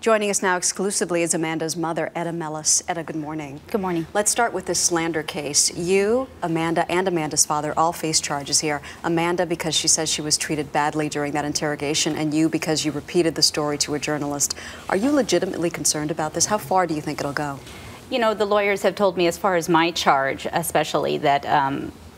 Joining us now exclusively is Amanda's mother, Edda Mellas. Edda, good morning. Good morning. Let's start with this slander case. You, Amanda, and Amanda's father all face charges here. Amanda because she says she was treated badly during that interrogation, and you because you repeated the story to a journalist. Are you legitimately concerned about this? How far do you think it'll go? You know, the lawyers have told me, as far as my charge especially, that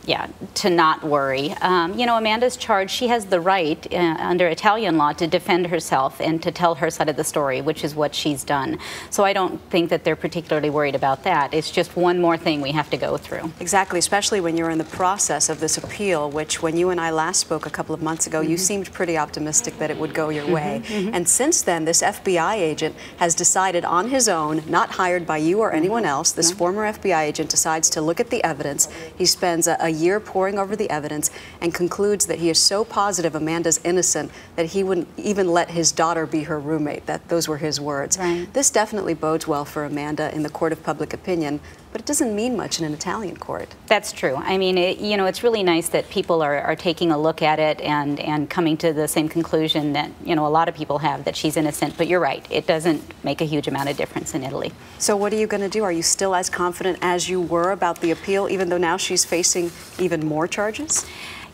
yeah, to not worry. You know, Amanda's charge, she has the right under Italian law to defend herself and to tell her side of the story, which is what she's done. So I don't think that they're particularly worried about that. It's just one more thing we have to go through. Exactly, especially when you're in the process of this appeal, which when you and I last spoke a couple of months ago, you seemed pretty optimistic that it would go your way. And since then, this FBI agent has decided on his own, not hired by you or anyone else, this former FBI agent decides to look at the evidence. He spends a year poring over the evidence and concludes that he is so positive Amanda's innocent that he wouldn't even let his daughter be her roommate. Those were his words. Right. This definitely bodes well for Amanda in the court of public opinion, but it doesn't mean much in an Italian court. That's true. I mean, you know, it's really nice that people are taking a look at it and coming to the same conclusion that, you know, a lot of people have, that she's innocent. But you're right, it doesn't make a huge amount of difference in Italy. So what are you going to do? Are you still as confident as you were about the appeal, even though now she's facing even more charges?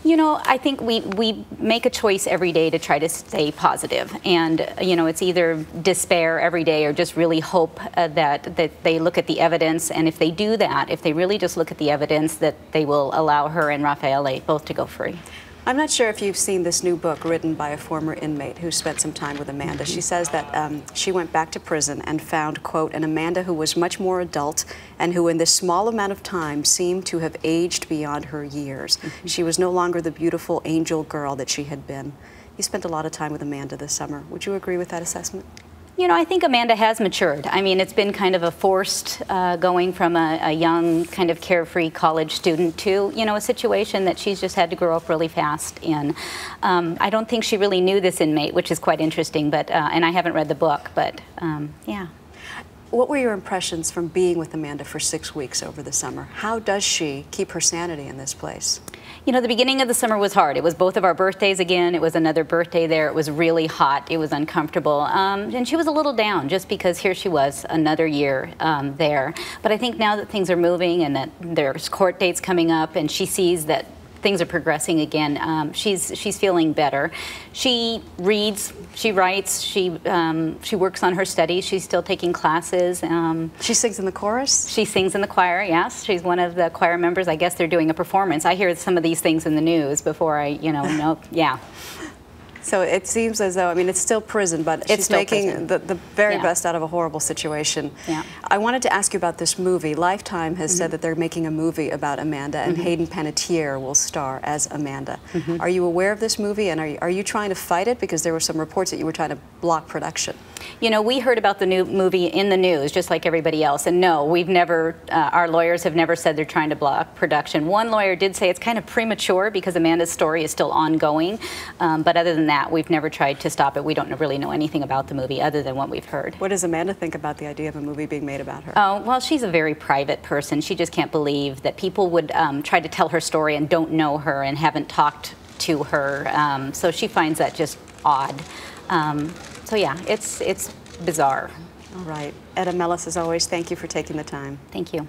You know, I think we make a choice every day to try to stay positive. And, you know, it's either despair every day or just really hope that they look at the evidence. And if they do that, if they really just look at the evidence, that they will allow her and Raffaele both to go free. I'm not sure if you've seen this new book written by a former inmate who spent some time with Amanda. She says that she went back to prison and found, quote, an Amanda who was much more adult and who in this small amount of time seemed to have aged beyond her years. She was no longer the beautiful angel girl that she had been. You spent a lot of time with Amanda this summer. Would you agree with that assessment? You know, I think Amanda has matured. I mean, it's been kind of a forced going from a young, kind of carefree college student to, you know, a situation that she's just had to grow up really fast in. I don't think she really knew this inmate, which is quite interesting, but, and I haven't read the book, but yeah. What were your impressions from being with Amanda for 6 weeks over the summer? How does she keep her sanity in this place? You know, the beginning of the summer was hard. It was both of our birthdays again. It was another birthday there. It was really hot. It was uncomfortable. And she was a little down just because here she was another year there. But I think now that things are moving and that there's court dates coming up and she sees that things are progressing again, she's feeling better. She reads, she writes, she works on her studies. She's still taking classes. She sings in the chorus? She sings in the choir, yes. She's one of the choir members. I guess they're doing a performance. I hear some of these things in the news before I, you know, yeah. So it seems as though, I mean, it's still prison, but she's making the very best out of a horrible situation. Yeah. I wanted to ask you about this movie. Lifetime has said that they're making a movie about Amanda, and Hayden Panettiere will star as Amanda. Are you aware of this movie, and are you trying to fight it? Because there were some reports that you were trying to block production. You know, we heard about the new movie in the news, just like everybody else, and no, we've never, our lawyers have never said they're trying to block production. One lawyer did say it's kind of premature because Amanda's story is still ongoing, but other than that, we've never tried to stop it. We don't really know anything about the movie other than what we've heard. What does Amanda think about the idea of a movie being made about her? Oh, well, she's a very private person. She just can't believe that people would try to tell her story and don't know her and haven't talked to her. So she finds that just odd. So yeah, it's bizarre. All right. Edda Mellas, as always, thank you for taking the time. Thank you.